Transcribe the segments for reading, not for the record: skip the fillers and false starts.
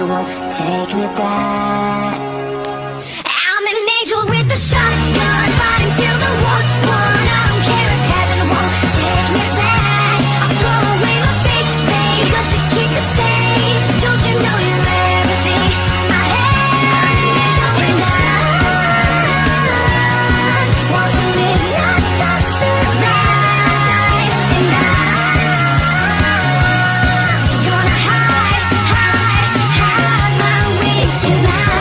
won't take me back. I'm an angel with a shotgun, fighting till the war's won. I don't care if heaven won't take me back. I'll throw away my faith, babe, just to keep you safe. Don't you know you're everything I have? And I want to live, not just survive. And I'm gonna hide my way tonight.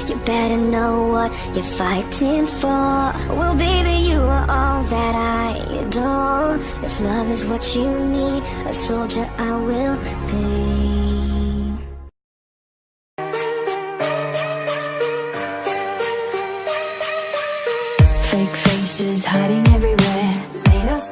You better know what you're fighting for. Well, baby, you are all that I adore. If love is what you need, a soldier I will be. Fake faces hiding everywhere, made up